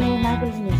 নেবো নারকেল নিয়ে।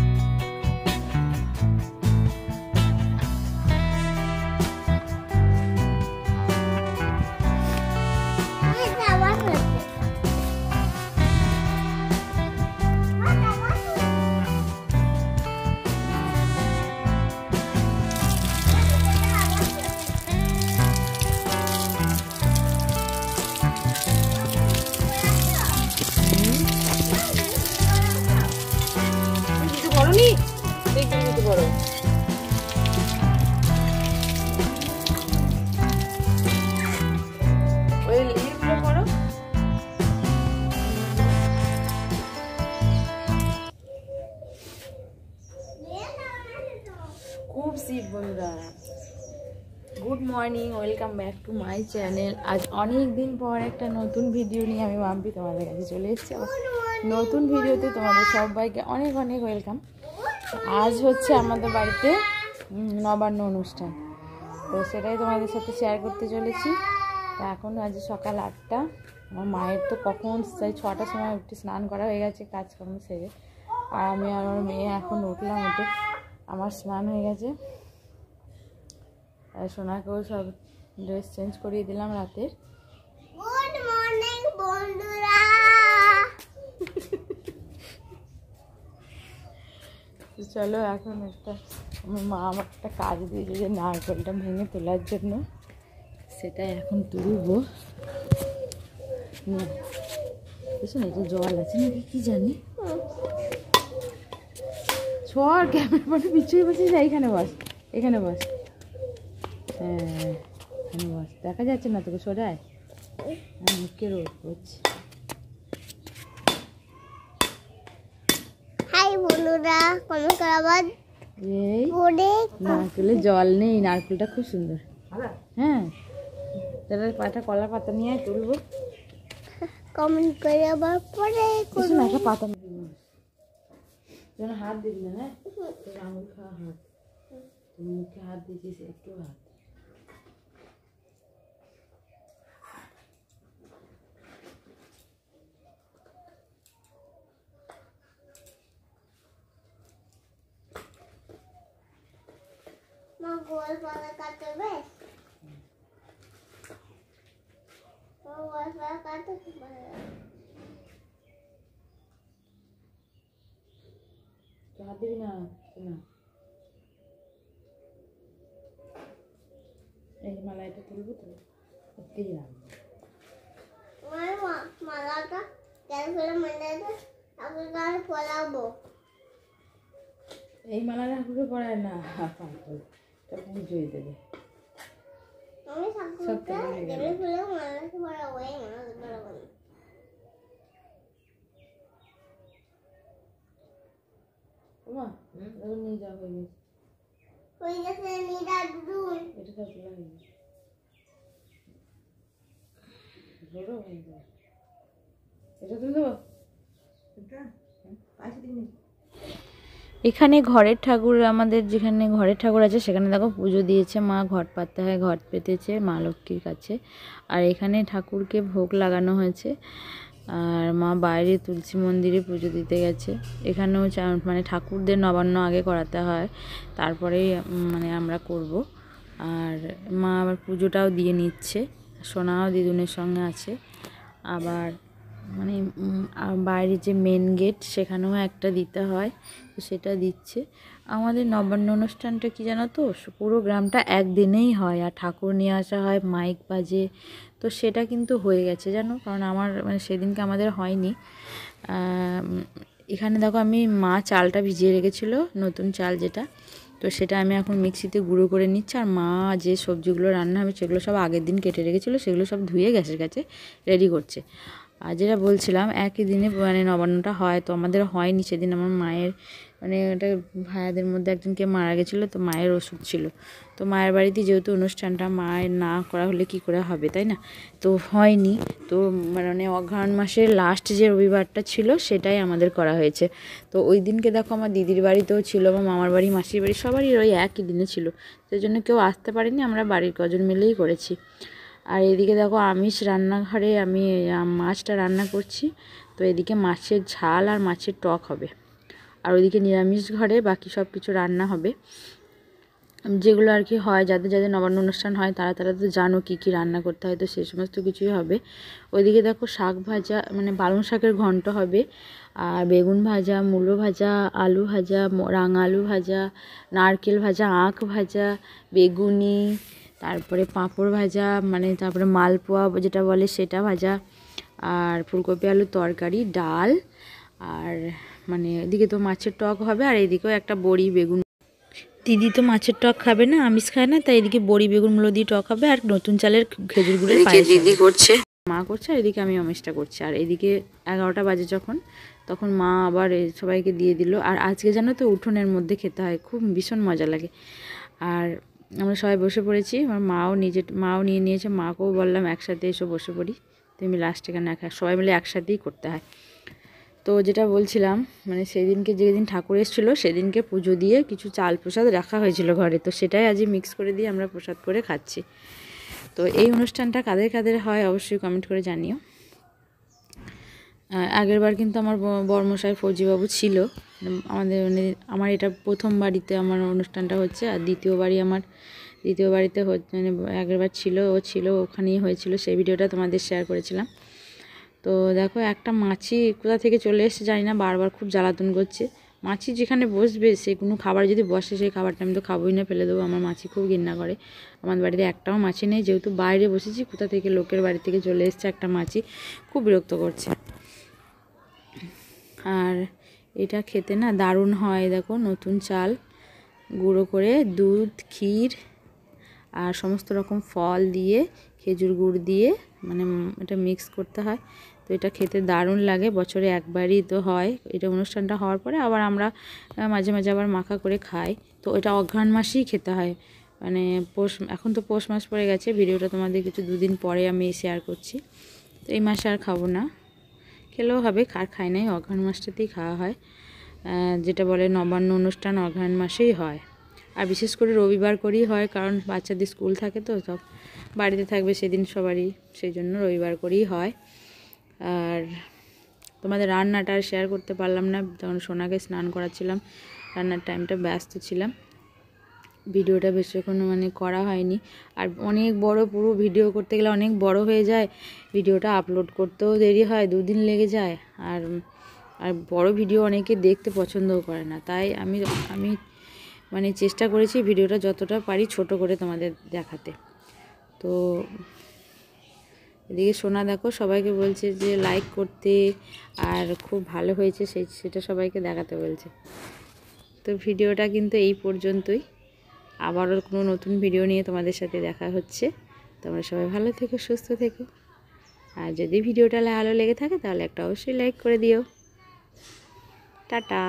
খুব শীত বন্ধুরা। Good morning, welcome back to my channel. আজ অনেক দিন পর একটা নতুন ভিডিও নিয়ে আমি মাম্পি তোমাদের কাছে চলে এসেছি। নতুন ভিডিওতে তোমাদের সবাইকে অনেক অনেক ওয়েলকাম। আজ হচ্ছে আমাদের বাড়িতে নবান্ন অনুষ্ঠান, তো সেটাই তোমাদের সাথে শেয়ার করতে চলেছি। তো এখন আজ সকাল 8টা। আমার মায়ের তো কখন সেই 6টার সময় উঠে স্নান করা হয়ে গেছে কাজকর্ম সেরে, আর আমি আর আমার মেয়ে এখন উঠলাম, উঠে আমার স্নান হয়ে গেছে। আর সোনাকেও সব ড্রেস চেঞ্জ করিয়ে দিলাম রাতের। গুড মর্নিং বন্ধুরা। চলো এখন আমার মা আমার একটা কাজ দিয়েছে যে নারকেলটা ভেঙে তোলার জন্য, সেটা এখন তুলবো। এটা জল আছে নাকি কি জানি। ছড় ক্যামেরা মানে পিছিয়ে বসে যা, এখানে বস, এখানে বস। হ্যাঁ এখানে বস, দেখা যাচ্ছে না তোকে সরায়, মুখে রোদ করছে। হাই বন্ধুরা, কমেন্ট করাবার এই নারকেলে জল নেই, নারকেলটা খুব সুন্দর। হ্যাঁ তাহলে পাতা, কলার পাতা নিয়ে তুলবো। কমেন্ট করে আবার পরে কিছু না, একটা পাতা যেন হাত দিবি না, হ্যাঁ তোর আঙুল খাওয়া হাত, তুই মুখে হাত দিয়েছিস একটু হাত। মা গোল পাতা কাটবে, মা গোল পাতা কাটবে। হাত দিবি না, না এই মালাইটা তুলবো তো দিলাম। মালাটা তেল ফেলে মালাটা আপনার পলাবো। এই মালাটা ঠাকুরকে পড়ায় না, পুজোই দেবে। আমি ঠাকুরকে তেল ফেলে মালাটা পরাবো, এই মালাটা পরাবো না। ওমা ওর নিয়ে যাওয়া হয়ে গেছে, হয়ে গেছে নিদা দুধ। এটা সব তোলা হয়ে গেছে, বড় হয়ে যাবে। এটা তুলে দেবো, এখানে ঘরের ঠাকুর, আমাদের যেখানে ঘরের ঠাকুর আছে সেখানে দেখো পুজো দিয়েছে মা, ঘট পাততে হয়, ঘট পেতেছে মা লক্ষ্মীর কাছে। আর এখানে ঠাকুরকে ভোগ লাগানো হয়েছে, আর মা বাইরে তুলসী মন্দিরে পুজো দিতে গেছে। এখানেও মানে ঠাকুরদের নবান্ন আগে করাতে হয়, তারপরে মানে আমরা করব। আর মা আবার পুজোটাও দিয়ে নিচ্ছে, সোনাও দিদুনের সঙ্গে আছে। আবার মানে বাইরে যে মেন গেট সেখানেও একটা দিতে হয়, তো সেটা দিচ্ছে। আমাদের নবান্ন অনুষ্ঠানটা কি জানো তো, পুরো গ্রামটা একদিনেই হয়, আর ঠাকুর নিয়ে আসা হয়, মাইক বাজে, তো সেটা কিন্তু হয়ে গেছে জানো। কারণ আমার মানে সেদিনকে আমাদের হয়নি। এখানে দেখো আমি মা চালটা ভিজিয়ে রেখেছিলো, নতুন চাল যেটা, তো সেটা আমি এখন মিক্সিতে গুঁড়ো করে নিচ্ছি। আর মা যে সবজিগুলো রান্না হবে সেগুলো সব আগের দিন কেটে রেখেছিলো, সেগুলো সব ধুয়ে গ্যাসের কাছে রেডি করছে। আর যেটা বলছিলাম একই দিনে মানে নবান্নটা হয়, তো আমাদের হয়নি সেদিন। আমার মায়ের মানে ওটা ভাইয়াদের মধ্যে একজনকে মারা গেছিলো, তো মায়ের ওষুধ ছিল, তো মায়ের বাড়িতে যেহেতু অনুষ্ঠানটা, মায়ের না করা হলে কি করে হবে, তাই না? তো হয়নি, তো মানে অঘ্রাণ মাসের লাস্ট যে রবিবারটা ছিল সেটাই আমাদের করা হয়েছে। তো ওই দিনকে দেখো আমার দিদির বাড়িতেও ছিল, আমার মামার বাড়ি, মাসির বাড়ি, সবারই ওই একই দিনে ছিল, সেই জন্য কেউ আসতে পারেনি, আমরা বাড়ির কজন মিলেই করেছি। আর এদিকে দেখো আমিষ রান্নাঘরে আমি মাছটা রান্না করছি, তো এদিকে মাছের ঝাল আর মাছের টক হবে। আর ওইদিকে নিরামিষ ঘরে বাকি সব কিছু রান্না হবে, যেগুলো আর কি হয়, যাদের যাদের নবান্ন অনুষ্ঠান হয় তারা তারা তো জানো কী কী রান্না করতে হয়, তো সেই সমস্ত কিছুই হবে। ওইদিকে দেখো শাক ভাজা, মানে পালং শাকের ঘন্ট হবে, আর বেগুন ভাজা, মূলো ভাজা, আলু ভাজা, রাঙা আলু ভাজা, নারকেল ভাজা, আখ ভাজা, বেগুনি, তারপরে পাঁপড় ভাজা, মানে তারপরে মালপোয়া যেটা বলে সেটা ভাজা, আর ফুলকপি আলুর তরকারি, ডাল, আর মানে এদিকে তো মাছের টক হবে, আর এদিকেও একটা বড়ি বেগুন। দিদি তো মাছের টক খাবে না, আমিষ খায় না, তাই এদিকে বড়ি বেগুন মূলো দিয়ে টক হবে, আর নতুন চালের খেজুর গুড়ের পায়েস দিদি করছে, মা করছে, আর এদিকে আমি আমিষটা করছি। আর এদিকে 11টা বাজে যখন, তখন মা আবার সবাইকে দিয়ে দিল। আর আজকে জানো তো উঠোনের মধ্যে খেতে হয়, খুব ভীষণ মজা লাগে। আর আমরা সবাই বসে পড়েছি, আমার মাও নিয়ে নিয়েছে, মাকেও বললাম একসাথে এসে বসে পড়ি, তুমি লাস্টে কেন একা, সবাই মিলে একসাথেই করতে হয়। তো যেটা বলছিলাম, মানে সেদিনকে যেদিন ঠাকুর এসেছিলো সেদিনকে পুজো দিয়ে কিছু চাল প্রসাদ রাখা হয়েছিল ঘরে, তো সেটাই আজই মিক্স করে দিয়ে আমরা প্রসাদ করে খাচ্ছি। তো এই অনুষ্ঠানটা কাদের কাদের হয় অবশ্যই কমেন্ট করে জানিও। আগেরবার কিন্তু আমার বর্মশাই ফৌজিবাবু ছিল, মানে আমার এটা প্রথম বাড়িতে আমার অনুষ্ঠানটা হচ্ছে, আর দ্বিতীয় বাড়িতে মানে আগেরবার ছিল, ও ছিল, ওখানেই হয়েছিল, সেই ভিডিওটা তোমাদের শেয়ার করেছিলাম। তো দেখো একটা মাছি কোথা থেকে চলে এসেছে জানি না, বারবার খুব জ্বালাতন করছে। মাছি যেখানে বসবে সে কোনো খাবার যদি বসে, সেই খাবারটা আমি তো খাবোই না, ফেলে দেবো। আমার মাছি খুব ঘৃণা করে। আমার বাড়িতে একটাও মাছি নেই, যেহেতু বাইরে বসেছি, কোথা থেকে লোকের বাড়ি থেকে চলে এসেছে একটা মাছি, খুব বিরক্ত করছে। আর এটা খেতে না দারুণ হয়, দেখো নতুন চাল গুঁড়ো করে দুধ, ক্ষীর আর সমস্ত রকম ফল দিয়ে, খেজুর গুড় দিয়ে, মানে এটা মিক্স করতে হয়। তো এটা খেতে দারুণ লাগে, বছরে একবারই তো হয় এটা, অনুষ্ঠানটা হওয়ার পরে আবার আমরা মাঝে মাঝে আবার মাখা করে খাই। তো এটা অঘ্রাণ মাসেই খেতে হয়, মানে এখন তো পৌষ মাস পড়ে গেছে, ভিডিওটা তোমাদের কিছু দুদিন পরে আমি শেয়ার করছি। তো এই মাসে আর খাবো না, খেলেও হবে, খাই নাই, অঘ্রাণ মাসটাতেই খাওয়া হয়। যেটা বলে নবান্ন অনুষ্ঠান অঘ্রাণ মাসেই হয়, আর বিশেষ করে রবিবার করেই হয়, কারণ বাচ্চাদের স্কুল থাকে তো সব বাড়িতে থাকবে সেদিন সবারই, সেই জন্য রবিবার করেই হয়। আর তোমাদের রান্নাটা আর শেয়ার করতে পারলাম না, তখন সোনাকে স্নান করাচ্ছিলাম, রান্নার টাইমটা ব্যস্ত ছিলাম, ভিডিওটা বেশিক্ষণ মানে করা হয়নি। আর অনেক বড়, পুরো ভিডিও করতে গেলে অনেক বড় হয়ে যায়, ভিডিওটা আপলোড করতেও দেরি হয়, 2 দিন লেগে যায়। আর বড় ভিডিও অনেকে দেখতে পছন্দও করে না, তাই আমি মানে চেষ্টা করেছি ভিডিওটা যতটা পারি ছোট করে তোমাদের দেখাতে। তো এদিকে সোনা দেখো সবাইকে বলছে যে লাইক করতে, আর খুব ভালো হয়েছে সেটা সবাইকে দেখাতে বলছে। তো ভিডিওটা কিন্তু এই পর্যন্তই, আবারও কোনো নতুন ভিডিও নিয়ে তোমাদের সাথে দেখা হচ্ছে। তোমরা সবাই ভালো থেকো, সুস্থ থেকো, আর যদি ভিডিওটা ভালো লেগে থাকে তাহলে একটা অবশ্যই লাইক করে দিও। টাটা।